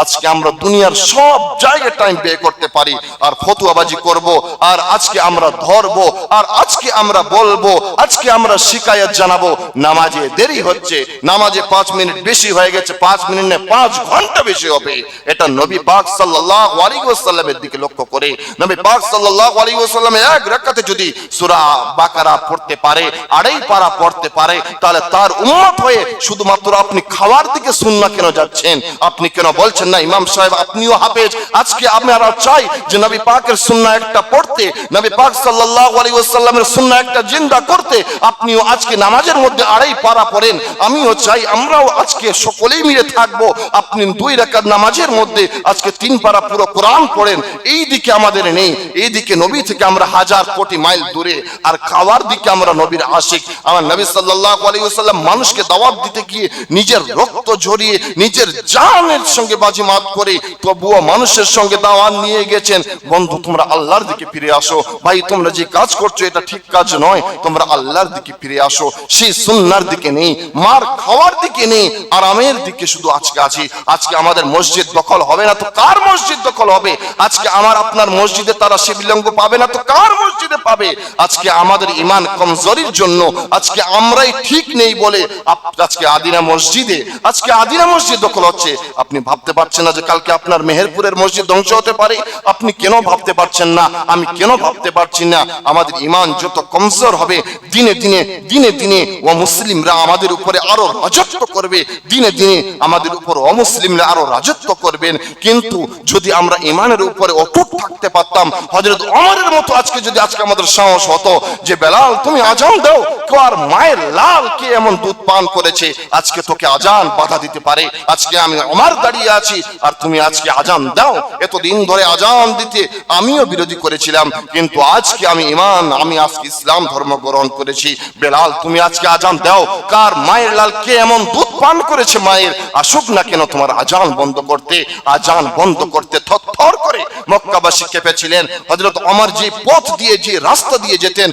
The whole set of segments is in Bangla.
আজকে আমরা দুনিয়ার সব জায়গায় টাইম ব্যয় করতে পারি আর ফতুয়াবাজি করব, আর আজকে আমরা ধরবো, আর আজকে আমরা বলবো, আজকে আমরা শিকায়ত জানাবো নামাজে দেরি হচ্ছে, নামাজে 5 মিনিট বেশি হয়ে গেছে, 5 মিনিট না 5 ঘন্টা বেশি হবে। এটা নবী পাক সাল্লাল্লাহু আলাইহি ওয়াসাল্লামের দিকে লক্ষ্য করে। নবী পাক সাল্লাল্লাহু আলাইহি ওয়াসাল্লাম এক রাকাতে যদি সূরা বাকারা পড়তে পারে, আড়াই পারা পড়তে পারে, তাহলে তার উম্মত হয়ে শুধুমাত্র আপনি খাওয়ার দিকে সুন্নাহ কেন যাচ্ছেন? আপনি কেন বলছেন না ইমাম সাহেব আপনিও হাফেজ, আজকে আমরা চাই যে নবী পাকের সুন্নাহ একটা পড়তে, নবী পাক সাল্লাল্লাহু আলাইহি ওয়াসাল্লামের সুন্নাহ একটা জিন্দা করতে, আপনিও আজকে নামাজের মধ্যে আড়াই পারা পড়েন। আমিও চাই আমরাও আজকে সকলেই মিলে থাকবো, আপনি 2 রাকাত নামাজের মধ্যে আজকে 3 পারা পুরো কোরআন পড়েন। এই দিকে আমাদের নেই, এই দিকে নবী থেকে আমরা হাজার কোটি মাইল দূরে। আর খাওয়ার দিকে আমরা নবীর আশিক। আমার নবী সাল্লাল্লাহু আলাইহি ওয়াসাল্লাম মানুষকে দাওয়াত দিতে গিয়ে নিজের রক্ত ঝরিয়ে, নিজের জানের সঙ্গে বাজিমাত করে তবুও মানুষের সঙ্গে দাওয়াত নিয়ে গেছেন, বন্ধু তোমরা আল্লাহর দিকে ফিরে আসো, ভাই তোমরা যে কাজ করছো এটা ঠিক কাজ নয়, তোমরা আল্লাহর দিকে ফিরে আসো। সেই সুন্নাহর দিকে নেই, মার খাওয়ার দিকে নেই, আরামের দিকে শুধু আজকে আছি। আজকে আমাদের মসজিদ দখল হবে না তো কার মসজিদ দখল হবে? আজকে আমার আপনার মসজিদে তারা শিবলিঙ্গ পাবে না তো কার মসজিদে পাবে? আজকে আমাদের ঈমান কমজোরির জন্য আজকে আমরাই ঠিক নেই বলে আজকে আদিনা মসজিদ দখল হচ্ছে। আপনি ভাবতে পারছেন না যে কালকে আপনার মেহেরপুরের মসজিদ ধ্বংস হতে পারে? আপনি কেন ভাবতে পারছেন না? আমি কেন ভাবতে পারছি না? আমাদের ঈমান যত কমজোর হবে দিনে দিনে ও মুসলিমরা আমাদের উপরে আরো রাজত্ব করবে, দিনে দিনে আমাদের উপর অমুসলিমরা আরো রাজত্ব করবেন। কিন্তু যদি আমরা ঈমানের উপরে অটুট থাকতে পারতাম, হযরত ওমরের মতো আজকে যদি আমাদের সাহস হতো যে বেলাল তুমি আজান দাও, কার মায়ের লাল কে এমন দুধ পান করেছে, আজকে তোকে আজান বাধা দিতে পারে। আজকে আমি ওমর দাঁড়িয়ে আছি আর তুমি আজকে আজান দাও। এতদিন ধরে আজান দিতে আমিও বিরোধী করেছিলাম, কিন্তু আজকে আমি আজকে ইসলাম ধর্ম গ্রহণ করেছি। বেলাল তুমি আজকে আজান দাও, কার মায়ের লাল কে এমন দুধ পান করেছে, মায়ের আসুক না কেন তোমার আজান বন্ধ করতে থরথর করে মক্কাবাসী কেঁপেছিলেন। হযরত ওমর যে পথ দিয়ে, যে রাস্তা দিয়ে যেতেন,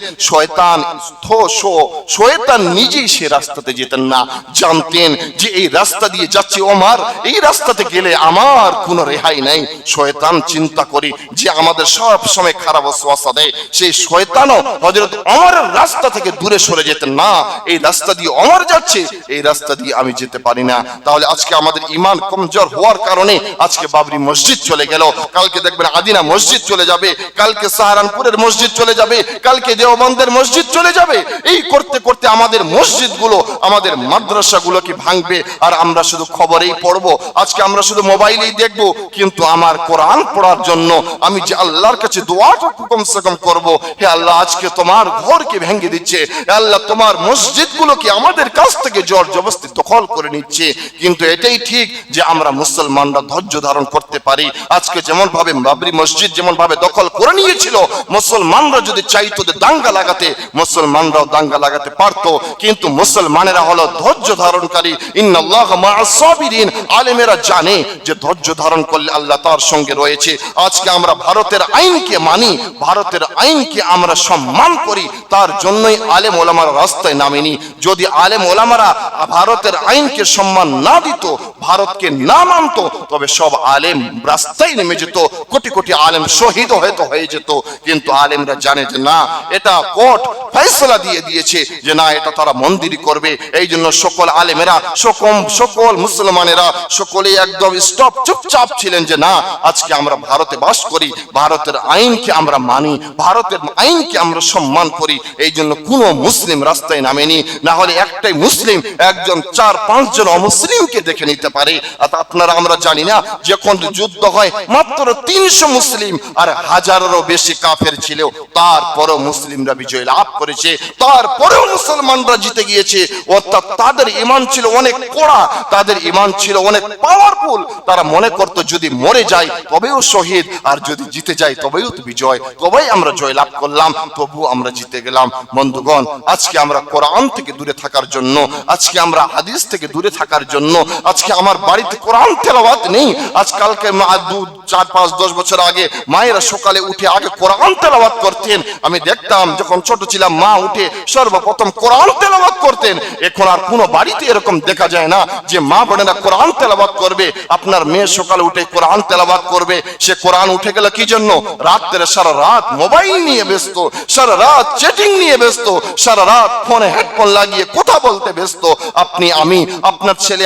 শয়তান নিজেই সে রাস্তাতে যেতেন না। জানতেন যে এই রাস্তা দিয়ে যাচ্ছে ওমর, এই রাস্তাতে গেলে আমার কোনো রেহাই নাই। শয়তান চিন্তা করি যে আমাদের সব সময় খারাপ ওয়াসওয়াসা দেয়, সেই শয়তানও হযরত ওমরের রাস্তা থেকে দূরে সরে যেতেন না। এই রাস্তা দিয়ে ওমর যাচ্ছে, এই রাস্তা দিয়ে আমি যেতে পারি না। তাহলে আজকে আমাদের ঈমান কমজোর হওয়ার কারণে আজকে বাবরি মসজিদ চলে গেল, কালকে দেখবেন আদিনা মসজিদ চলে যাবে, কালকে সাহারানপুরের মসজিদ চলে যাবে, কালকে দেওবন্দের মসজিদ চলে যাবে। এই করতে করতে আমাদের মসজিদগুলো, আমাদের মাদ্রাসাগুলো কি ভাঙবে? আর আমরা শুধু খবরেই পড়বো, আজকে আমরা শুধু মোবাইলেই দেখবো। কিন্তু আমার কোরআন পড়ার জন্য আমি যে আল্লাহর কাছে দোয়াটা কমসে কম করবো, হে আল্লাহ আজকে তোমার ঘরকে ভেঙে দিচ্ছে, হে আল্লাহ তোমার মসজিদগুলোকে আমাদের কাছ থেকে জোর জবরদস্তি দখল করে নিচ্ছে। কিন্তু এটাই ঠিক যে আমরা মুসলমানরা ধৈর্য ধারণ করতে পারি। আজকে যেমন ভাবে বাবরি মসজিদ যেমন ভাবে দখল করে নিয়েছিল, মুসলমানরা যদি চাইতো যে দাঙ্গা লাগাতে, মুসলমানরাও দাঙ্গা লাগাতে পারতো। কিন্তু মুসলমানেরা হলো ধৈর্য ধারণকারী। ইন্নাল্লাহা মা'আস সাবিরিন, আলেমেরা জানে যে ধৈর্য ধারণ করলে আল্লাহ তার সঙ্গে রয়েছে। আজকে আমরা ভারতের আইনকে মানি, ভারতের আইনকে আমরা সম্মান করি, তার জন্যই আলেম ওলামারা রাস্তায় নামেনি। যদি আলেম ওলামারা ভারতের আইনকে সম্মান না দিত, ভারতকে না মানত, তবে সব আলেম রাস্তায় নেমে যেত, কোটি কোটি আলেম শহীদ হয়ে যেত। কিন্তু আলেমরা জানে যে না, এটা কোর্ট ফয়সালা দিয়ে দিয়েছে যে না, এটা তারা মন্দিরই করবে। এই জন্য সকল আলেমেরা, সকল মুসলমানেরা সকলেই একদম চুপচাপ ছিলেন যে না, আজকে আমরা ভারতে বাস করি, ভারতের আইনকে আমরা মানি, ভারতের আইনকে আমরা সম্মান করি। এই জন্য কোনো মুসলিম রাস্তায় নামেনি। না হলে একটাই মুসলিম একজন 4-5 জন অমুসলিমকে দেখে নিতে পারে। আপনারা আমরা জানি না, যখন যুদ্ধ হয় মাত্র 300 মুসলিম আর হাজারেরও বেশি কাফের ছিল, তারপরেও মুসলিমরা বিজয় লাভ করেছে, তারপরেও মুসলমানরা জিতে গিয়েছে। অর্থাৎ তাদের ঈমান ছিল অনেক কড়া, তাদের ঈমান ছিল অনেক পাওয়ারফুল। তারা মনে করত যদি মরে যায় তবেও শহীদ, আর যদি জিতে যায় তবেও তো বিজয়, তবেই আমরা জয় লাভ করলাম, তবু আমরা জিতে গেলাম। বন্ধুগণ, আজকে আমরা কোরআন থেকে দূরে থাকার জন্য, আজকে আমরা হাদিস থেকে দূরে থাকার জন্য, আজকে আমার বাড়িতে কোরআন তেলাওয়াত নেই। আজকালকে 4-5-10 বছর আগে মায়েরা সকালে উঠে আগে কোরআন তেলাওয়াত করতেন। আমি দেখতাম যখন ছোট ছিলাম মা উঠে সর্বপ্রথম কোরআন তেলাওয়াত করতেন। এখন আর কোনো বাড়িতে এরকম দেখা যায় না যে মা বোনেরা কোরআন তেলাওয়াত করবে। আপনার মেয়ে সকালে উঠে কোরআন তেলাওয়াত করবে, সে কোরআন উঠে গেল কি জন্য? রাত্রে সারা রাত মোবাইল নিয়ে ব্যস্ত, সারা রাত চ্যাটিং নিয়ে ব্যস্ত, সারা রাত ফোনে হেডফোন লাগিয়ে কথা বলতে ব্যস্ত। আপনি, আমি, আপনার ছেলে,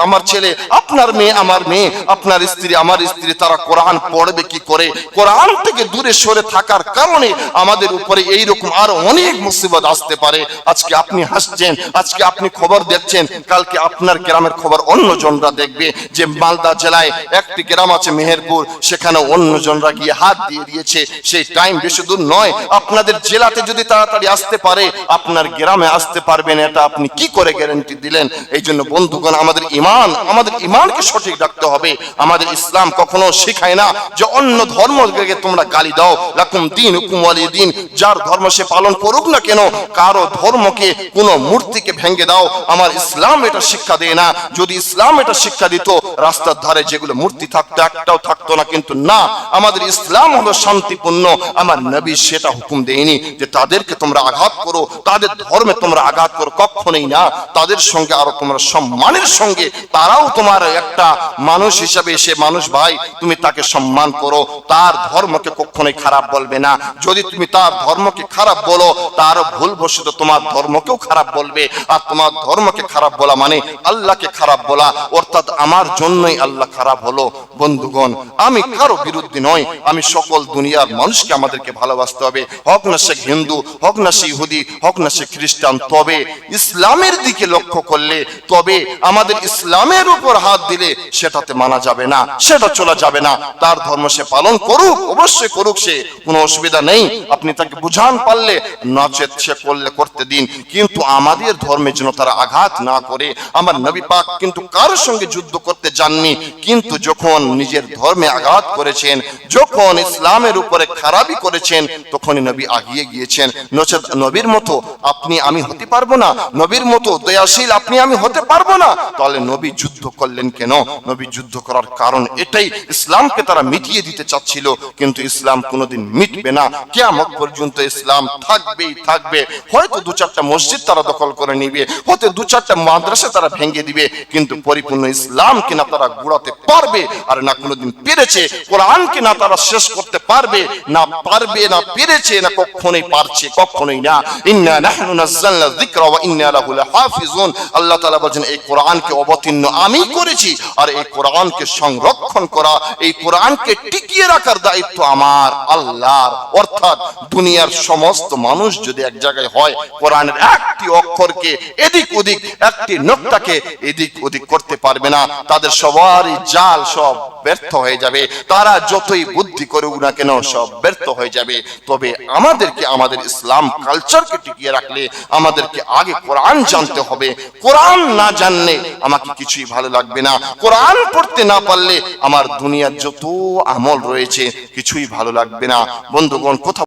আমার ছেলে, আপনার মেয়ে, আমার মেয়ে, আপনার স্ত্রী, আমার স্ত্রী, তারা কোরআন পড়বে কি করে? কোরআন থেকে দূরে সরে থাকার কারণে আমাদের উপরে এইরকম আরো অনেক মুসিবত আসতে পারে। আজকে আপনি হাসছেন, আজকে আপনি খবর দেখছেন, কালকে আপনার গ্রামের খবর অন্যজনরা দেখবে যে মালদা জেলায় একটি গ্রাম আছে মেহেরপুর, সেখানে অন্যজনরা গিয়ে হাত দিয়ে দিয়েছে। সেই টাইম বেশি দূর নয়, আপনাদের জেলাতে যদি তাড়াতাড়ি আসতে পারে আপনার গ্রামে আসতে পারবেন, এটা আপনি কি করে গ্যারান্টি দিলেন? এই জন্য বন্ধুগণ, আমাদের ইমানকে সঠিক রাখতে হবে। আমাদের ইসলাম কখনো শেখায় না যে অন্য ধর্মকে তোমরা গালি দাও, লাকুম দীনুকুম ওয়ালিয়া দ্বীন, যার ধর্ম সে পালন করুক না কেন, কারো ধর্মকে কোনো মূর্তিকে ভেঙে দাও। আমার ইসলাম এটা শিক্ষা দেয় না। যদি ইসলাম এটা শিক্ষা দিত, রাস্তার ধারে যেগুলো মূর্তি থাকতো একটাও থাকতো না। কিন্তু না, আমাদের ইসলাম হলো শান্তিপূর্ণ। আমার নবী সেটা হুকুম দেয়নি যে তাদেরকে তোমরা আঘাত করো, তাদের ধর্মে তোমরা আঘাত করো, কখনোই না। তাদের সঙ্গে আরো তোমরা সম্মানের সঙ্গে, তারাও তোমার একটা মানুষ হিসাবে, সে মানুষ ভাই, তুমি তাকে সম্মান করো, তার ধর্মকে কখনোই খারাপ বলবে না। যদি তুমি তার ধর্মকে খারাপ বলো, তার ভুলবশত তোমার ধর্মকেও খারাপ বলবে। আর তোমার ধর্মকে খারাপ বলা মানে আল্লাহকে খারাপ বলা, অর্থাৎ আমার জন্যই আল্লাহ খারাপ হলো। বন্ধুগণ, আমি কারো বিরুদ্ধে নয়, আমি সকল দুনিয়ার মানুষকে আমাদেরকে ভালোবাসতে হবে, হোক না সে হিন্দু, হোক না সে ইহুদি, হোক না সে খ্রিস্টান। তবে ইসলামের দিকে লক্ষ্য করলে, তবে আমাদের ইসলামের উপর হাত দিলে সেটাতে মানা যাবে না, সেটা চলা যাবে না। তার ধর্ম সে পালন করুক, অবশ্যই করুক, সে কোনো অসুবিধা নেই। আপনি তাকে বুঝান পারলে, নচেত সে করলে করতে দিন, কিন্তু আমাদের ধর্মে যেন তারা আঘাত না করে। আমার নবী পাক কিন্তু কারোর সঙ্গে যুদ্ধ করতে যাননি, কিন্তু যখন নিজের ধর্মে আঘাত করেছেন, যখন ইসলামের উপরে খারাপি করেছেন, তখনই নবী আগিয়ে গিয়েছেন। নচেত নবীর মতো আপনি আমি হতে পারবো না, নবীর মতো দয়াশীল আপনি আমি হতে পারবো না। তাহলে নবী যুদ্ধ করলেন কেন? নবী যুদ্ধ করার কারণ এটাই, ইসলামকে তারা মিটিয়ে দিতে চাচ্ছিল, কিন্তু ইসলাম কোনোদিন মিটবে না। কিয়ামত পর্যন্ত ইসলাম থাকবেই থাকবে। হয়তো 2-4টা মসজিদ তারা দখল করে নিবে, হয়তো 2-4টা মাদ্রাসা তারা ভেঙে দিবে, কিন্তু পরিপূর্ণ ইসলামকে না তারা গুড়াতে পারবে, আর না কোনোদিন পেরেছে। কোরআনকে না তারা শেষ করতে পারবে, না পারবে, না পেরেছে, না কখনোই পারছে, কখনোই না। ইন্না নাহনু নাযালনা যিকরা ওয়া ইন্না লাহু লাহাফিজুন। আল্লাহ তাআলা বলেন, এই কোরআনকে অবতীর্ণ আমি করেছি, আর এই কোরআনকে সংরক্ষণ করা, এই কোরআনকে টিকিয়ে রাখার দায়িত্ব আমার আল্লাহর। অর্থাৎ দুনিয়ার সমস্ত মানুষ যদি এক জায়গায় হয়, কোরআনের একটি অক্ষরকে এদিক ওদিক, একটি নোক্তাকে এদিক ওদিক করতে পারবে না, তাদের সবারই জাল সব ব্যর্থ হয়ে যাবে। তারা যতই বুদ্ধি করুক না কেন, সব ব্যর্থ হয়ে যাবে। তবে আমাদেরকে আমাদের ইসলাম কালচারকে টিকিয়ে রাখলে আমাদেরকে আগে কোরআন জানতে হবে। কোরআন না জানলে আমাকে কিছুই ভালো লাগবে না। কোরআন পড়তে না পারলে আমার দুনিয়ার যত আমল রয়েছে কিছুই ভালো লাগবে না। বন্ধুগণ, কোথাও